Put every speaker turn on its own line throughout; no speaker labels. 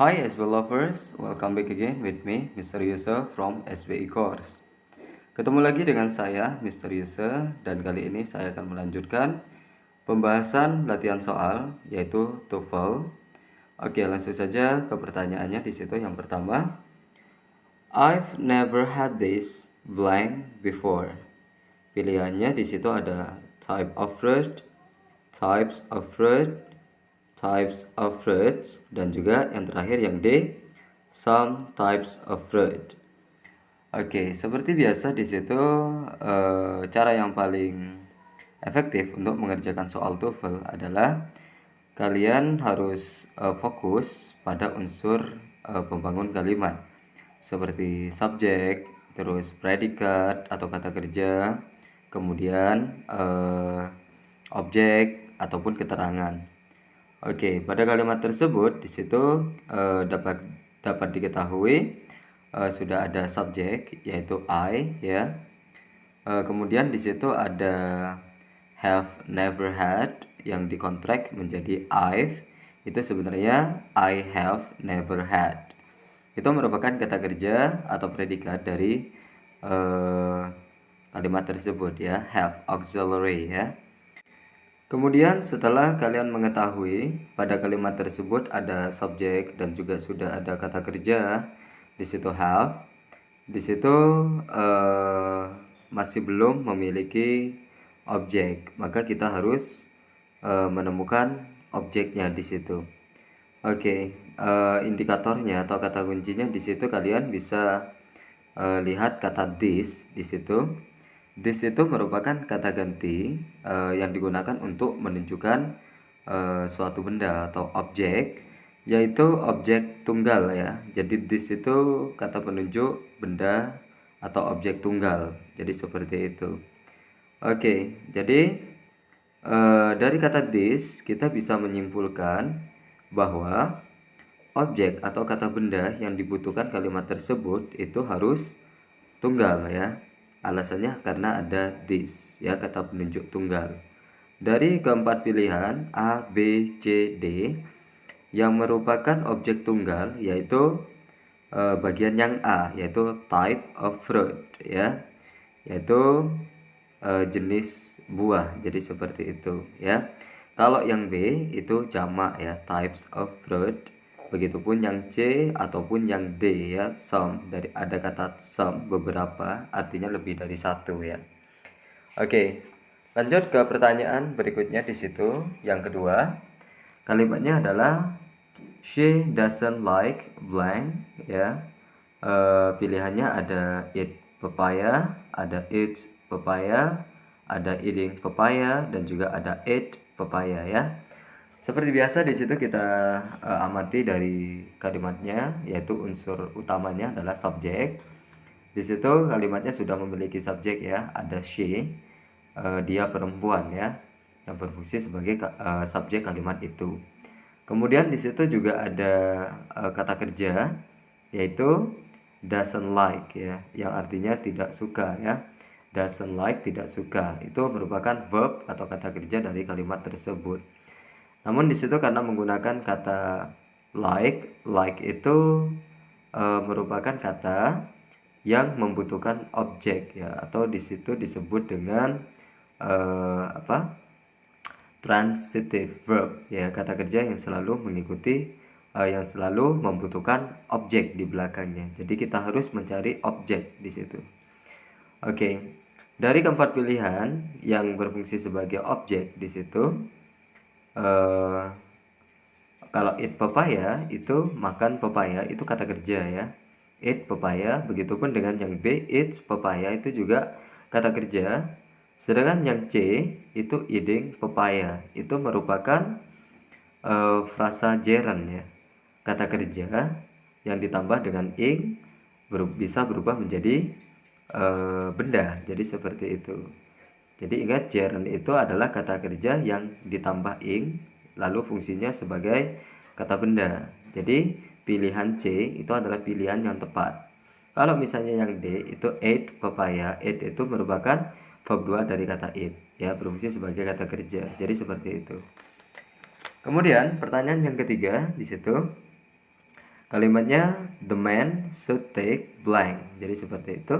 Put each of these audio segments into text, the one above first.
Hi SB lovers, welcome back again with me, Mr. Yusuf from SBI Course. Ketemu lagi dengan saya, Mr. Yusuf, dan kali ini saya akan melanjutkan pembahasan latihan soal, yaitu TOEFL. Oke, langsung saja ke pertanyaannya di situ. Yang pertama, I've never had this blank before. Pilihannya di situ ada type of fruit, types of fruit, types of fruits, dan juga yang terakhir yang D, some types of fruit. Oke, seperti biasa di situ cara yang paling efektif untuk mengerjakan soal TOEFL adalah kalian harus fokus pada unsur pembangun kalimat seperti subjek, terus predikat atau kata kerja, kemudian objek ataupun keterangan. Oke, pada kalimat tersebut di situ dapat diketahui sudah ada subjek yaitu I ya. Kemudian di situ ada have never had yang dikontrak menjadi I've, itu sebenarnya I have never had. Itu merupakan kata kerja atau predikat dari kalimat tersebut ya, have auxiliary ya. Kemudian setelah kalian mengetahui pada kalimat tersebut ada subjek dan juga sudah ada kata kerja, di situ have, di situ masih belum memiliki objek, maka kita harus menemukan objeknya di situ. Oke, indikatornya atau kata kuncinya di situ kalian bisa lihat kata this di situ. This itu merupakan kata ganti yang digunakan untuk menunjukkan suatu benda atau objek, yaitu objek tunggal ya. Jadi this itu kata penunjuk benda atau objek tunggal. Jadi seperti itu. Oke, jadi dari kata this kita bisa menyimpulkan bahwa objek atau kata benda yang dibutuhkan kalimat tersebut itu harus tunggal ya. Alasannya karena ada this ya, kata penunjuk tunggal. Dari keempat pilihan A, B, C, D yang merupakan objek tunggal yaitu bagian yang A, yaitu type of fruit ya, yaitu jenis buah. Jadi seperti itu ya. Kalau yang B itu jamak ya, types of fruit. Begitupun yang C ataupun yang D ya, some. Dari ada kata some, beberapa, artinya lebih dari satu ya. Oke, lanjut ke pertanyaan berikutnya di situ. Yang kedua, kalimatnya adalah she doesn't like blank ya. Pilihannya ada eat papaya, ada eat papaya, ada eating papaya, dan juga ada eat papaya ya. Seperti biasa di situ kita amati dari kalimatnya, yaitu unsur utamanya adalah subjek. Di situ kalimatnya sudah memiliki subjek ya, ada she, dia perempuan ya, yang berfungsi sebagai subjek kalimat itu. Kemudian di situ juga ada kata kerja, yaitu doesn't like ya, yang artinya tidak suka ya. Doesn't like, tidak suka, itu merupakan verb atau kata kerja dari kalimat tersebut. Namun di situ karena menggunakan kata like itu merupakan kata yang membutuhkan objek ya, atau di situ disebut dengan transitive verb ya, kata kerja yang selalu mengikuti yang selalu membutuhkan objek di belakangnya. Jadi kita harus mencari objek di situ. Oke. Dari keempat pilihan yang berfungsi sebagai objek di situ, kalau eat papaya itu makan papaya, itu kata kerja ya. Eat papaya, begitupun dengan yang B, eats papaya, itu juga kata kerja. Sedangkan yang C itu eating papaya, itu merupakan frasa gerund ya, kata kerja yang ditambah dengan ing bisa berubah menjadi benda. Jadi seperti itu. Jadi ingat, gerund itu adalah kata kerja yang ditambah ing lalu fungsinya sebagai kata benda. Jadi pilihan C itu adalah pilihan yang tepat. Kalau misalnya yang D itu ate papaya, ate itu merupakan verb 2 dari kata eat ya, berfungsi sebagai kata kerja. Jadi seperti itu. Kemudian pertanyaan yang ketiga di situ, Kalimatnya the man should take blank. Jadi seperti itu.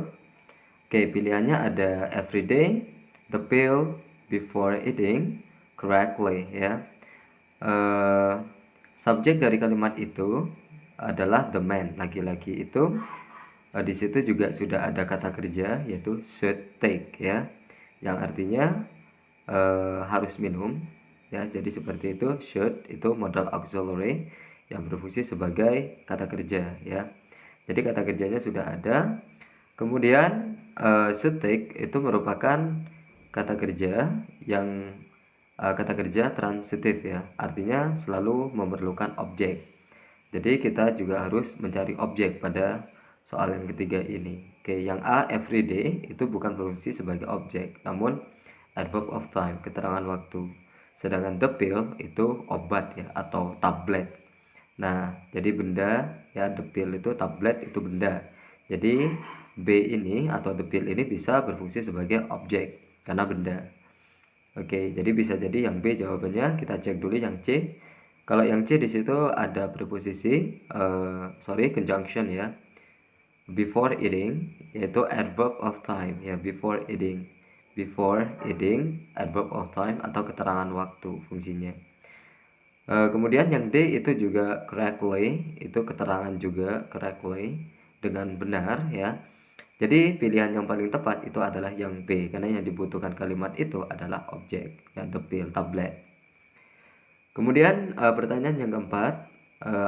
Oke, pilihannya ada every day, the pill, before eating, correctly ya. Subjek dari kalimat itu adalah the man, laki-laki itu. Di situ juga sudah ada kata kerja yaitu should take ya, yang artinya harus minum ya. Jadi seperti itu, should itu modal auxiliary yang berfungsi sebagai kata kerja ya. Jadi kata kerjanya sudah ada. Kemudian should take itu merupakan kata kerja yang kata kerja transitif ya, artinya selalu memerlukan objek. Jadi kita juga harus mencari objek pada soal yang ketiga ini. Oke, yang A everyday itu bukan berfungsi sebagai objek, namun adverb of time, keterangan waktu. Sedangkan the pill itu obat ya, atau tablet. Nah, jadi benda ya, the pill itu tablet itu benda. Jadi B ini atau the pill ini bisa berfungsi sebagai objek karena benda. Oke, jadi bisa jadi yang B jawabannya. Kita cek dulu yang C. Kalau yang C di situ ada preposisi conjunction ya. Before eating yaitu adverb of time ya, before eating. Before eating adverb of time atau keterangan waktu fungsinya. Kemudian yang D itu juga correctly, itu keterangan juga correctly dengan benar ya. Jadi pilihan yang paling tepat itu adalah yang B, karena yang dibutuhkan kalimat itu adalah objek ya, the pill, tablet. Kemudian pertanyaan yang keempat,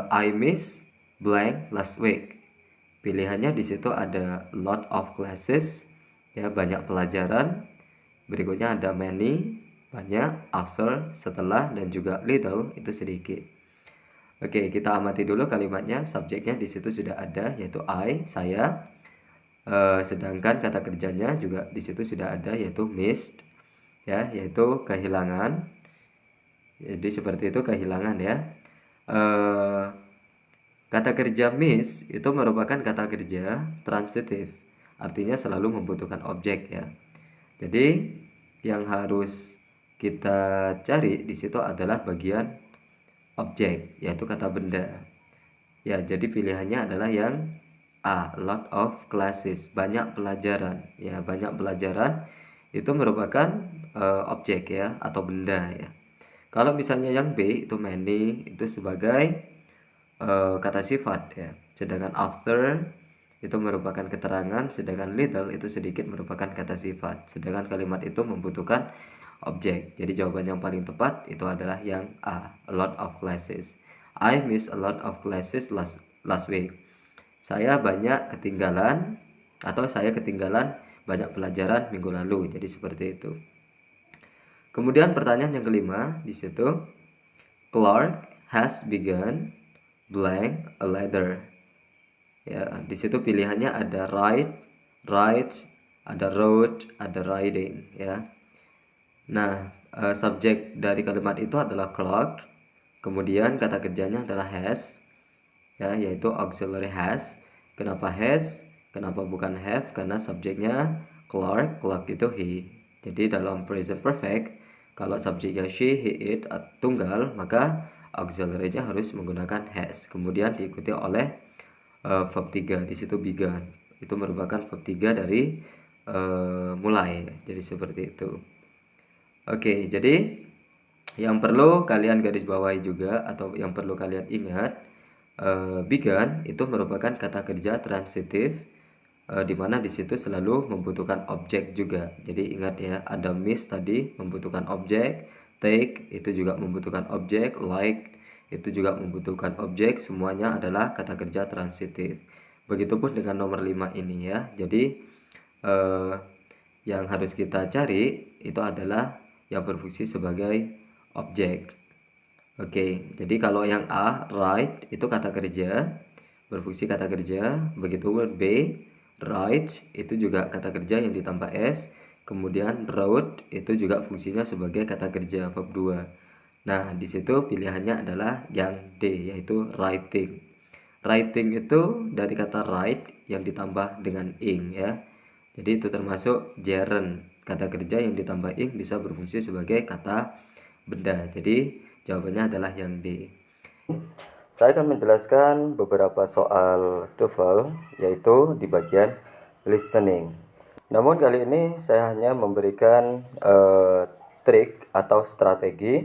I miss blank last week. Pilihannya di situ ada lot of classes ya, banyak pelajaran. Berikutnya ada many, banyak, after, setelah, dan juga little, itu sedikit. Oke, kita amati dulu kalimatnya. Subjeknya di situ sudah ada yaitu I, saya. Sedangkan kata kerjanya juga di situ sudah ada yaitu missed ya, yaitu kehilangan. Jadi seperti itu, kehilangan ya. Kata kerja miss itu merupakan kata kerja transitif, artinya selalu membutuhkan objek ya. Jadi yang harus kita cari di situ adalah bagian objek, yaitu kata benda. Ya, jadi pilihannya adalah yang A, lot of classes, banyak pelajaran. Ya, banyak pelajaran itu merupakan objek ya, atau benda ya. Kalau misalnya yang B itu many, itu sebagai kata sifat ya. Sedangkan after itu merupakan keterangan, sedangkan little itu sedikit merupakan kata sifat. Sedangkan kalimat itu membutuhkan objek. Jadi jawaban yang paling tepat itu adalah yang A, a lot of classes. I miss a lot of classes last week. Saya banyak ketinggalan atau saya ketinggalan banyak pelajaran minggu lalu. Jadi seperti itu. Kemudian pertanyaan yang kelima di situ, Clark has begun blank a letter. Ya, di situ pilihannya ada write, ada wrote, ada riding ya. Nah, subjek dari kalimat itu adalah Clark. Kemudian kata kerjanya adalah has ya, yaitu auxiliary has. Kenapa has? Kenapa bukan have? Karena subjeknya Clark, Clark itu he. Jadi dalam present perfect, kalau subjeknya she, he, it tunggal, maka auxiliary-nya harus menggunakan has. Kemudian diikuti oleh verb 3 di situ begun. Itu merupakan verb 3 dari mulai. Jadi seperti itu. Oke, jadi yang perlu kalian garis bawahi juga atau yang perlu kalian ingat, begun itu merupakan kata kerja transitif, di mana di situ selalu membutuhkan objek juga. Jadi ingat ya, ada miss tadi membutuhkan objek, take itu juga membutuhkan objek, like itu juga membutuhkan objek. Semuanya adalah kata kerja transitif. Begitupun dengan nomor 5 ini ya. Jadi yang harus kita cari itu adalah yang berfungsi sebagai objek. Oke, jadi kalau yang A, write itu kata kerja, berfungsi kata kerja. Begitu B, write itu juga kata kerja yang ditambah S. Kemudian wrote itu juga fungsinya sebagai kata kerja, verb 2. Nah, di situ pilihannya adalah yang D, yaitu writing. Writing itu dari kata write yang ditambah dengan ing ya. Jadi itu termasuk gerund. Kata kerja yang ditambah ing bisa berfungsi sebagai kata benda. Jadi jawabannya adalah yang D. Saya akan menjelaskan beberapa soal TOEFL, yaitu di bagian listening. Namun kali ini saya hanya memberikan trik atau strategi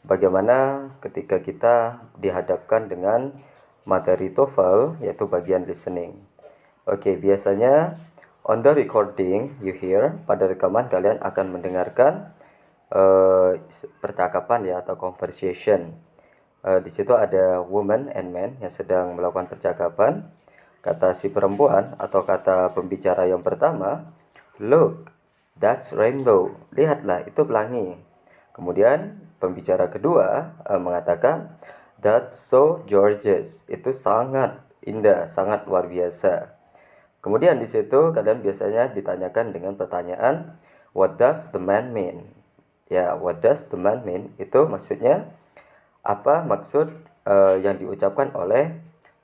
bagaimana ketika kita dihadapkan dengan materi TOEFL, yaitu bagian listening. Oke, biasanya on the recording you hear, pada rekaman kalian akan mendengarkan percakapan ya, atau conversation. Di situ ada woman and man yang sedang melakukan percakapan. Kata si perempuan atau kata pembicara yang pertama, look, that's rainbow. Lihatlah, itu pelangi. Kemudian pembicara kedua mengatakan, that's so gorgeous. Itu sangat indah, sangat luar biasa. Kemudian di situ kalian biasanya ditanyakan dengan pertanyaan, what does the man mean? Ya, what does the man mean? Itu maksudnya apa maksud yang diucapkan oleh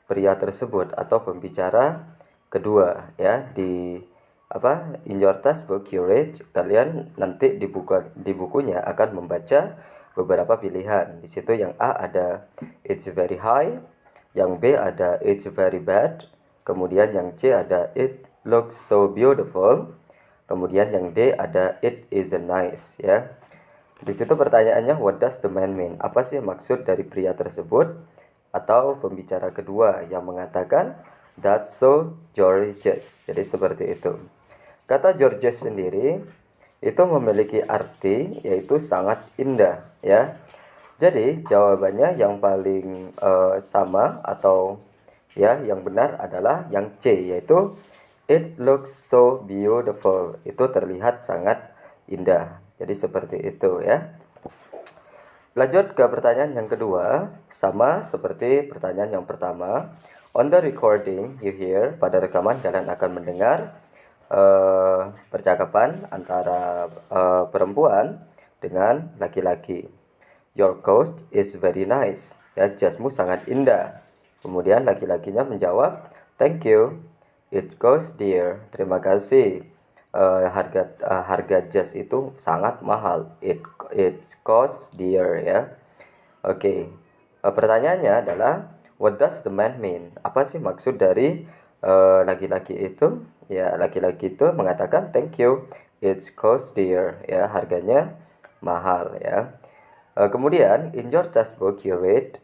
pria tersebut atau pembicara kedua ya. In your textbook you read, kalian nanti di bukunya akan membaca beberapa pilihan. Di situ yang A ada it's very high, yang B ada it's very bad, kemudian yang C ada it looks so beautiful, kemudian yang D ada it isn't nice ya. Di situ pertanyaannya, what does the man mean? Apa sih maksud dari pria tersebut atau pembicara kedua yang mengatakan that's so gorgeous. Jadi seperti itu. Kata gorgeous sendiri itu memiliki arti yaitu sangat indah ya. Jadi jawabannya yang paling sama atau ya yang benar adalah yang C, yaitu it looks so beautiful. Itu terlihat sangat indah. Jadi seperti itu ya. Lanjut ke pertanyaan yang kedua, sama seperti pertanyaan yang pertama. On the recording you hear, pada rekaman kalian akan mendengar percakapan antara perempuan dengan laki-laki. Your coat is very nice. Ya, jasmu sangat indah. Kemudian laki-lakinya menjawab, thank you. It costs dear. Terima kasih. Harga jas itu sangat mahal. It costs dear ya. Oke. Pertanyaannya adalah, what does the man mean? Apa sih maksud dari laki-laki itu? Ya, laki-laki itu mengatakan thank you. It costs dear ya, harganya mahal ya. Kemudian in your textbook you read,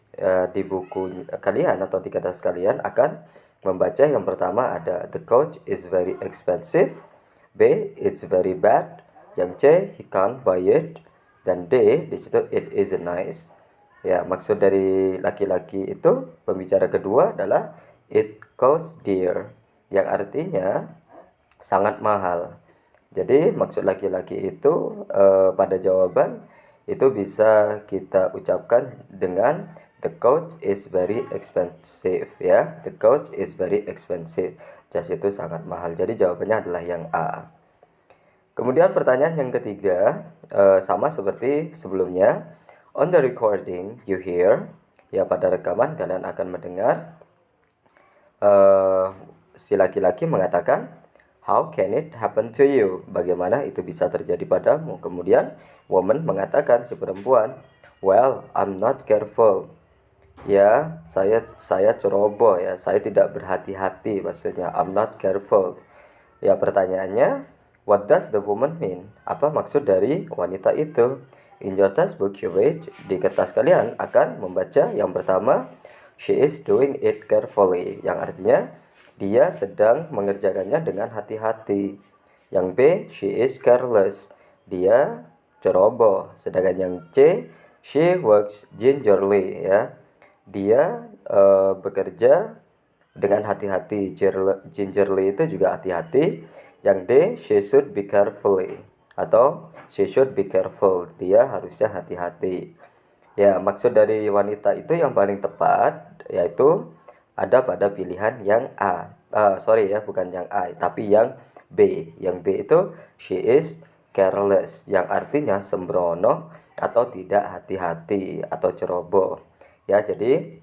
di buku kalian atau di kertas kalian akan membaca yang pertama ada the coach is very expensive, B it's very bad, yang C he can't buy it, dan D di situ it isn't nice. Ya, maksud dari laki-laki itu pembicara kedua adalah it costs dear, yang artinya sangat mahal. Jadi maksud laki-laki itu pada jawaban itu bisa kita ucapkan dengan the coach is very expensive ya. The coach is very expensive. Jas itu sangat mahal. Jadi jawabannya adalah yang A. Kemudian pertanyaan yang ketiga sama seperti sebelumnya. On the recording you hear, ya pada rekaman kalian akan mendengar si laki-laki mengatakan, how can it happen to you? Bagaimana itu bisa terjadi padamu? Kemudian woman mengatakan, si perempuan, well, I'm not careful. Ya, saya ceroboh ya, saya tidak berhati-hati, maksudnya I'm not careful. Ya, pertanyaannya, what does the woman mean? Apa maksud dari wanita itu? In your textbook you read, di kertas kalian akan membaca yang pertama, she is doing it carefully, yang artinya dia sedang mengerjakannya dengan hati-hati. Yang B, she is careless, dia ceroboh. Sedangkan yang C, she works gingerly ya, dia bekerja dengan hati-hati. Gingerly itu juga hati-hati. Yang D, she should be carefully atau she should be careful, dia harusnya hati-hati. Ya, maksud dari wanita itu yang paling tepat yaitu ada pada pilihan yang A. Sorry ya, bukan yang A, tapi yang B. Yang B itu she is careless, yang artinya sembrono atau tidak hati-hati atau ceroboh. Ya, jadi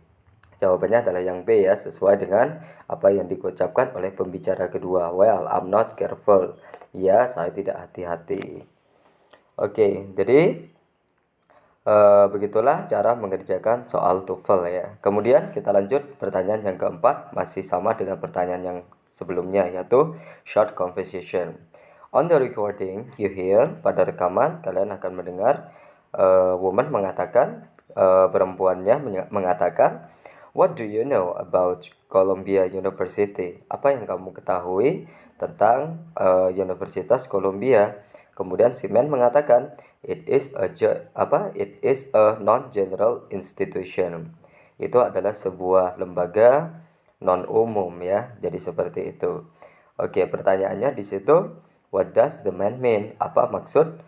jawabannya adalah yang B ya, sesuai dengan apa yang diucapkan oleh pembicara kedua. Well, I'm not careful. Ya, saya tidak hati-hati. Oke, jadi Begitulah cara mengerjakan soal TOEFL ya. Kemudian kita lanjut pertanyaan yang keempat, masih sama dengan pertanyaan yang sebelumnya, yaitu short conversation. On the recording, you hear, pada rekaman kalian akan mendengar woman mengatakan, perempuannya mengatakan, what do you know about Columbia University? Apa yang kamu ketahui tentang Universitas Columbia? Kemudian si man mengatakan, it is a non-general institution. Itu adalah sebuah lembaga non umum ya. Jadi seperti itu. Oke, pertanyaannya di situ, what does the man mean? Apa maksud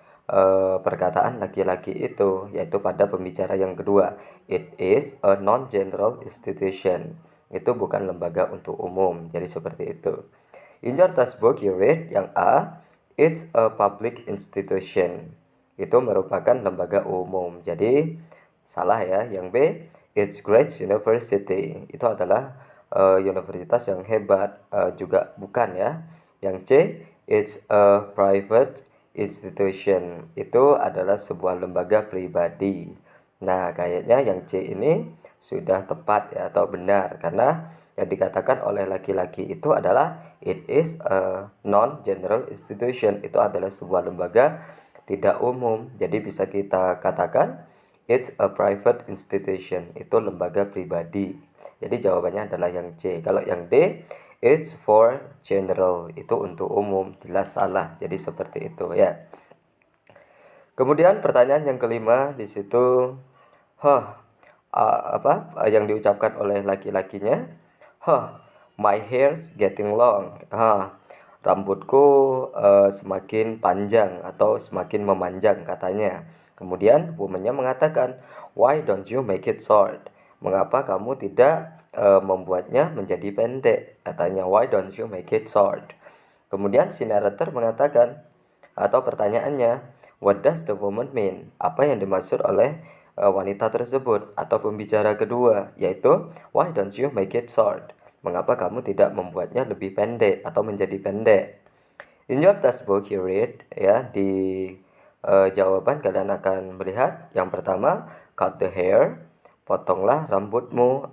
perkataan laki-laki itu? Yaitu pada pembicara yang kedua, it is a non-general institution. Itu bukan lembaga untuk umum. Jadi seperti itu. In your textbook you read, yang A, it's a public institution. Itu merupakan lembaga umum. Jadi salah ya. Yang B, it's great university. Itu adalah universitas yang hebat. Juga bukan ya. Yang C, it's a private institution. Itu adalah sebuah lembaga pribadi. Nah, kayaknya yang C ini sudah tepat ya, atau benar, karena yang dikatakan oleh laki-laki itu adalah it is a non-general institution. Itu adalah sebuah lembaga tidak umum. Jadi bisa kita katakan it's a private institution. Itu lembaga pribadi. Jadi jawabannya adalah yang C. Kalau yang D, it's for general. Itu untuk umum. Jelas salah. Jadi seperti itu ya. Kemudian pertanyaan yang kelima di situ, yang diucapkan oleh laki-lakinya, my hair's getting long. Rambutku semakin panjang atau semakin memanjang katanya. Kemudian womannya mengatakan, why don't you make it short? Mengapa kamu tidak membuatnya menjadi pendek? Katanya, why don't you make it short? Kemudian si narrator mengatakan, atau pertanyaannya, what does the woman mean? Apa yang dimaksud oleh wanita tersebut atau pembicara kedua, yaitu why don't you make it short? Mengapa kamu tidak membuatnya lebih pendek atau menjadi pendek? In your textbook you read, ya, di jawaban kalian akan melihat yang pertama, cut the hair, potonglah rambutmu,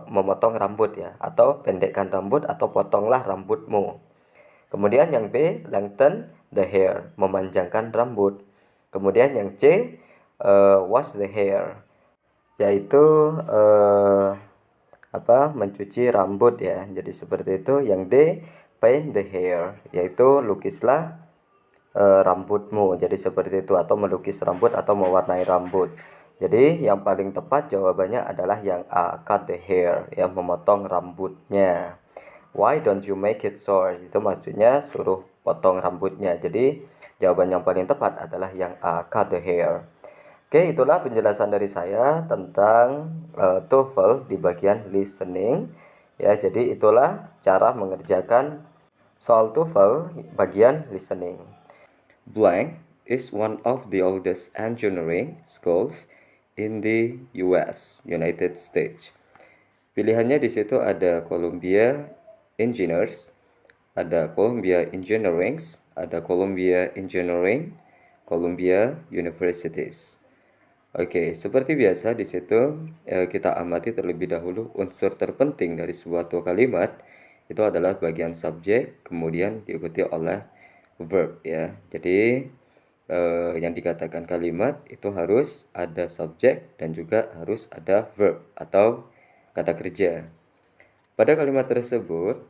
memotong rambut ya, atau pendekkan rambut atau potonglah rambutmu. Kemudian yang B, lengthen the hair, memanjangkan rambut. Kemudian yang C, wash the hair, yaitu mencuci rambut ya. Jadi seperti itu. Yang D, paint the hair, yaitu lukislah rambutmu. Jadi seperti itu, atau melukis rambut atau mewarnai rambut. Jadi yang paling tepat jawabannya adalah yang A, cut the hair, ya, memotong rambutnya. Why don't you make it short? Itu maksudnya suruh potong rambutnya. Jadi jawaban yang paling tepat adalah yang A, cut the hair. Oke, itulah penjelasan dari saya tentang TOEFL di bagian listening. Ya, jadi itulah cara mengerjakan soal TOEFL bagian listening. Blank is one of the oldest engineering schools in the US, United States. Pilihannya di situ ada Columbia Engineers, ada Columbia Engineerings, ada Columbia Engineering, Columbia Universities. Oke, seperti biasa di situ kita amati terlebih dahulu unsur terpenting dari suatu kalimat. Itu adalah bagian subjek, kemudian diikuti oleh verb ya. Jadi yang dikatakan kalimat itu harus ada subjek dan juga harus ada verb atau kata kerja. Pada kalimat tersebut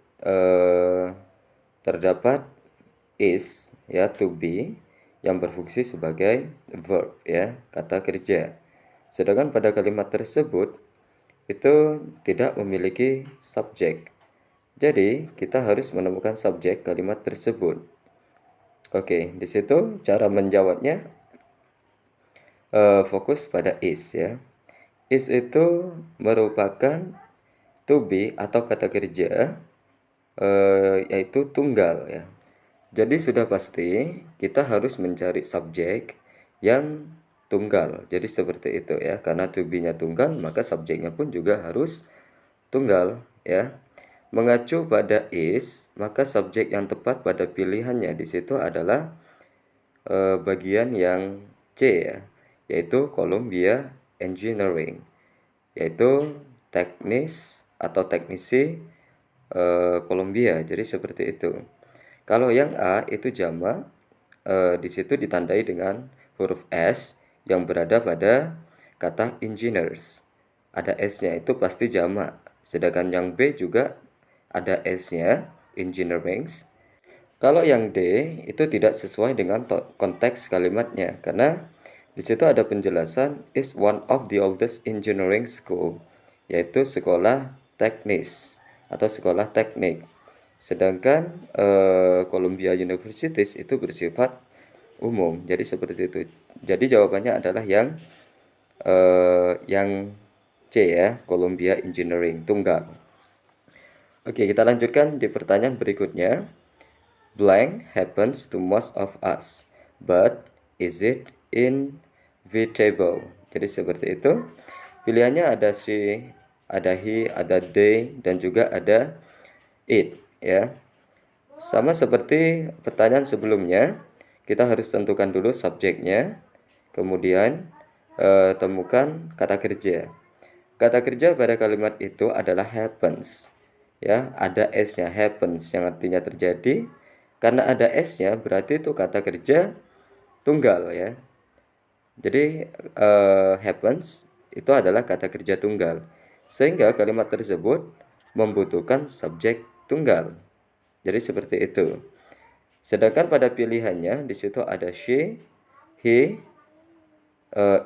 terdapat is ya, to be, yang berfungsi sebagai verb ya, kata kerja. Sedangkan pada kalimat tersebut itu tidak memiliki subjek. Jadi kita harus menemukan subjek kalimat tersebut. Oke, di situ cara menjawabnya fokus pada is ya. Is itu merupakan to be atau kata kerja yaitu tunggal ya. Jadi sudah pasti kita harus mencari subjek yang tunggal. Jadi seperti itu ya. Karena to be-nya tunggal, maka subjeknya pun juga harus tunggal ya. Mengacu pada is, maka subjek yang tepat pada pilihannya di situ adalah bagian yang C ya, yaitu Columbia Engineering, yaitu teknis atau teknisi Columbia. Jadi seperti itu. Kalau yang A itu jamak, di situ ditandai dengan huruf S yang berada pada kata engineers. Ada S-nya, itu pasti jamak. Sedangkan yang B juga ada S-nya, engineerings. Kalau yang D itu tidak sesuai dengan konteks kalimatnya, karena di situ ada penjelasan is one of the oldest engineering school, yaitu sekolah teknis atau sekolah teknik. Sedangkan Columbia Universities itu bersifat umum. Jadi seperti itu. Jadi jawabannya adalah yang C ya, Columbia Engineering tunggal. Oke, kita lanjutkan di pertanyaan berikutnya. Blank happens to most of us, but is it inevitable? Jadi seperti itu. Pilihannya ada she, ada he, ada they, dan juga ada it ya. Sama seperti pertanyaan sebelumnya, kita harus tentukan dulu subjeknya, kemudian temukan kata kerja. Kata kerja pada kalimat itu adalah happens. Ya, ada s-nya, happens, yang artinya terjadi. Karena ada s-nya berarti itu kata kerja tunggal ya. Jadi happens itu adalah kata kerja tunggal. Sehingga kalimat tersebut membutuhkan subjek tunggal. Jadi seperti itu. Sedangkan pada pilihannya di situ ada she, he,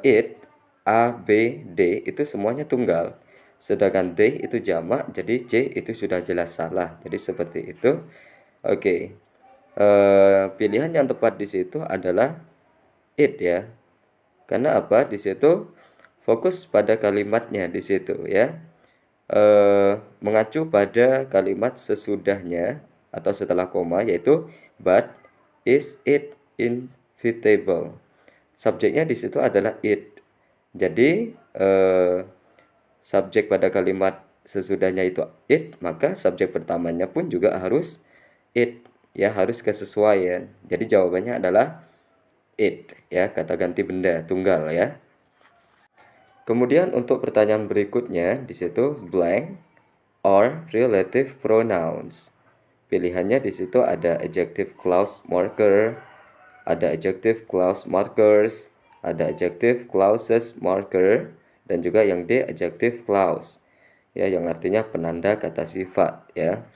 it, a, b, d itu semuanya tunggal. Sedangkan they itu jamak, jadi C itu sudah jelas salah. Jadi seperti itu. Oke. Pilihan yang tepat di situ adalah it ya. Karena apa? Di situ fokus pada kalimatnya di situ ya. Mengacu pada kalimat sesudahnya atau setelah koma, yaitu but is it inevitable. Subjeknya di situ adalah it. Jadi subjek pada kalimat sesudahnya itu it, maka subjek pertamanya pun juga harus it ya, harus kesesuaian. Jadi jawabannya adalah it ya, kata ganti benda tunggal ya. Kemudian untuk pertanyaan berikutnya di situ blank or relative pronouns. Pilihannya di situ ada adjective clause marker, ada adjective clause markers, ada adjective clauses marker, dan juga yang D adjective clause ya, yang artinya penanda kata sifat ya.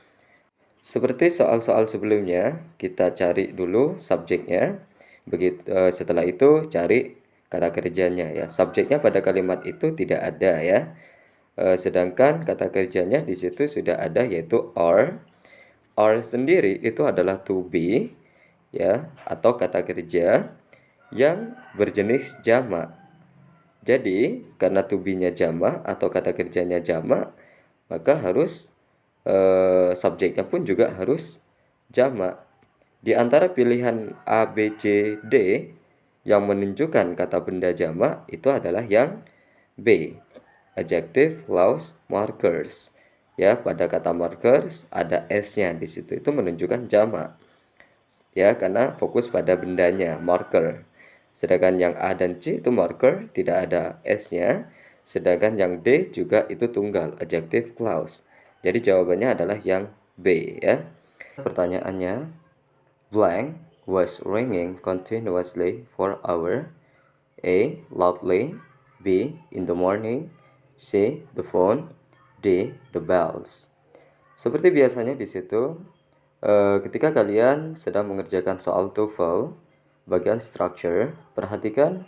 Seperti soal-soal sebelumnya, kita cari dulu subjeknya. Begitu setelah itu cari kata kerjanya ya. Subjeknya pada kalimat itu tidak ada ya. Sedangkan kata kerjanya di situ sudah ada, yaitu are. Are sendiri itu adalah to be ya, atau kata kerja yang berjenis jamak. Jadi karena to be-nya jamak atau kata kerjanya jamak, maka harus subjeknya pun juga harus jamak. Di antara pilihan A, B, C, D yang menunjukkan kata benda jamak itu adalah yang B, adjective clause markers. Ya, pada kata markers ada s-nya di situ, itu menunjukkan jamak. Ya, karena fokus pada bendanya, marker. Sedangkan yang A dan C itu marker, tidak ada s-nya. Sedangkan yang D juga itu tunggal, adjective clause. Jadi jawabannya adalah yang B ya. Pertanyaannya, blank was ringing continuously for hour. A. Loudly. B. In the morning. C. The phone. D. The bells. Seperti biasanya di situ, ketika kalian sedang mengerjakan soal TOEFL bagian structure, perhatikan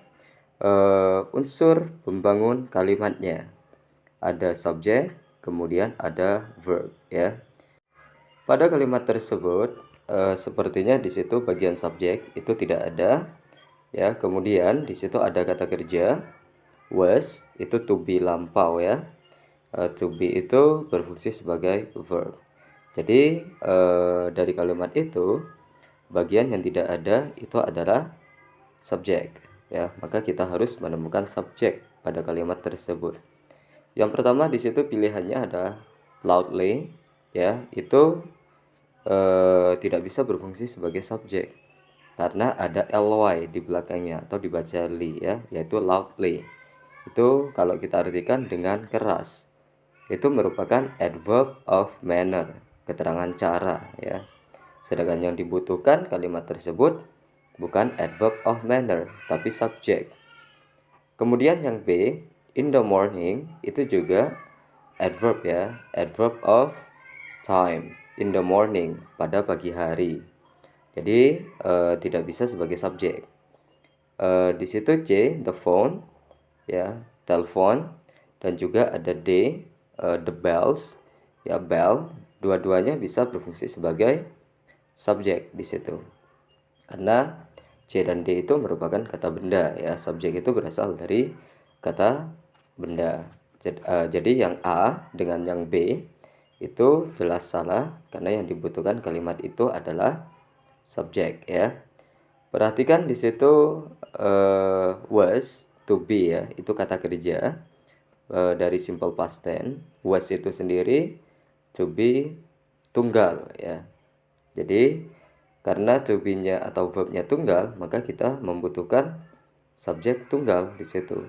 unsur pembangun kalimatnya. Ada subjek, kemudian ada verb ya. Pada kalimat tersebut sepertinya di situ bagian subjek itu tidak ada ya. Kemudian di situ ada kata kerja was, itu to be lampau ya. To be itu berfungsi sebagai verb. Jadi dari kalimat itu bagian yang tidak ada itu adalah subjek ya. Maka kita harus menemukan subjek pada kalimat tersebut. Yang pertama di situ pilihannya ada loudly ya, itu tidak bisa berfungsi sebagai subjek karena ada ly di belakangnya atau dibaca li ya, yaitu loudly. Itu kalau kita artikan dengan keras. Itu merupakan adverb of manner, keterangan cara ya. Sedangkan yang dibutuhkan kalimat tersebut bukan adverb of manner, tapi subjek. Kemudian yang B, in the morning, itu juga adverb ya, adverb of time, in the morning, pada pagi hari. Jadi tidak bisa sebagai subjek. Di situ C, the phone ya, telepon, dan juga ada D, the bells ya, bell. Dua-duanya bisa berfungsi sebagai subjek di situ. Karena C dan D itu merupakan kata benda ya, subjek itu berasal dari kata benda. Jadi yang A dengan yang B itu jelas salah karena yang dibutuhkan kalimat itu adalah subjek ya. Perhatikan di situ was, to be ya, itu kata kerja dari simple past tense. Was itu sendiri, to be tunggal ya. Jadi karena to be-nya atau verb-nya tunggal, maka kita membutuhkan subjek tunggal di situ.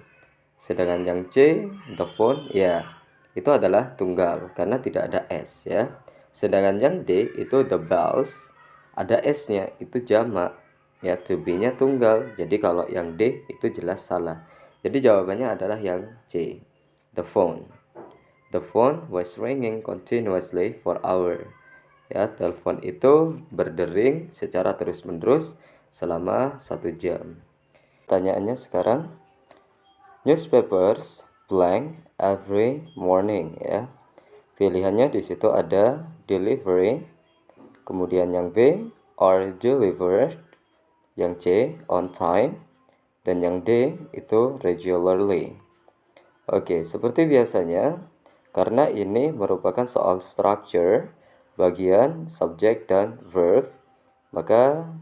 Sedangkan yang C, the phone ya, itu adalah tunggal karena tidak ada S ya. Sedangkan yang D itu the bells, ada S-nya, itu jamak ya, to be-nya tunggal. Jadi kalau yang D itu jelas salah. Jadi jawabannya adalah yang C, the phone. The phone was ringing continuously for hours. Ya, telepon itu berdering secara terus-menerus selama 1 jam. Pertanyaannya sekarang, newspapers blank every morning ya. Pilihannya di situ ada delivery, kemudian yang B are delivered, yang C on time, dan yang D itu regularly. Oke, seperti biasanya, karena ini merupakan soal structure, bagian subjek dan verb, maka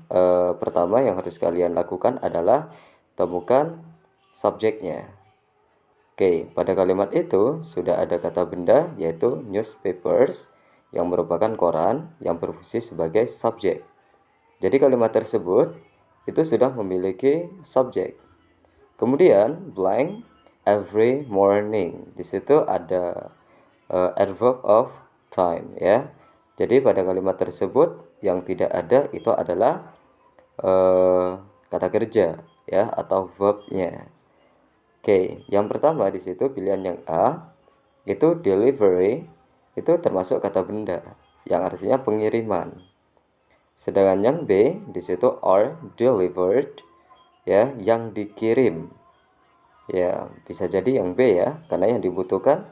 pertama yang harus kalian lakukan adalah temukan subjeknya. Oke, pada kalimat itu sudah ada kata benda yaitu newspapers yang merupakan koran yang berfungsi sebagai subjek. Jadi kalimat tersebut itu sudah memiliki subjek. Kemudian blank every morning. Di situ ada adverb of time ya. Jadi pada kalimat tersebut yang tidak ada itu adalah kata kerja ya atau verbnya. Oke, yang pertama di situ pilihan yang A itu delivery, itu termasuk kata benda yang artinya pengiriman. Sedangkan yang B di situ are delivered ya, yang dikirim. Ya, bisa jadi yang B ya, karena yang dibutuhkan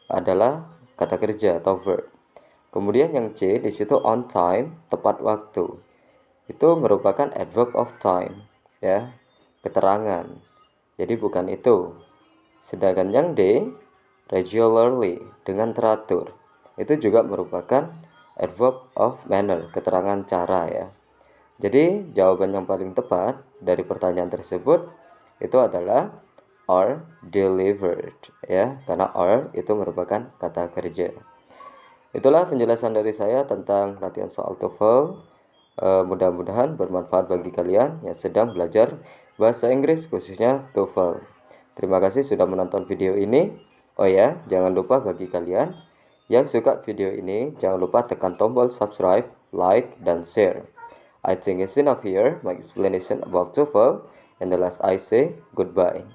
adalah kata kerja atau verb. Kemudian yang C di situ on time, tepat waktu. Itu merupakan adverb of time ya, keterangan. Jadi bukan itu. Sedangkan yang D regularly, dengan teratur. Itu juga merupakan adverb of manner, keterangan cara ya. Jadi jawaban yang paling tepat dari pertanyaan tersebut itu adalah are delivered ya, karena are itu merupakan kata kerja. Itulah penjelasan dari saya tentang latihan soal TOEFL. Mudah-mudahan bermanfaat bagi kalian yang sedang belajar bahasa Inggris khususnya TOEFL. Terima kasih sudah menonton video ini. Oh ya, jangan lupa bagi kalian yang suka video ini, jangan lupa tekan tombol subscribe, like, dan share. I think it's enough here, my explanation about TOEFL, and the last I say goodbye.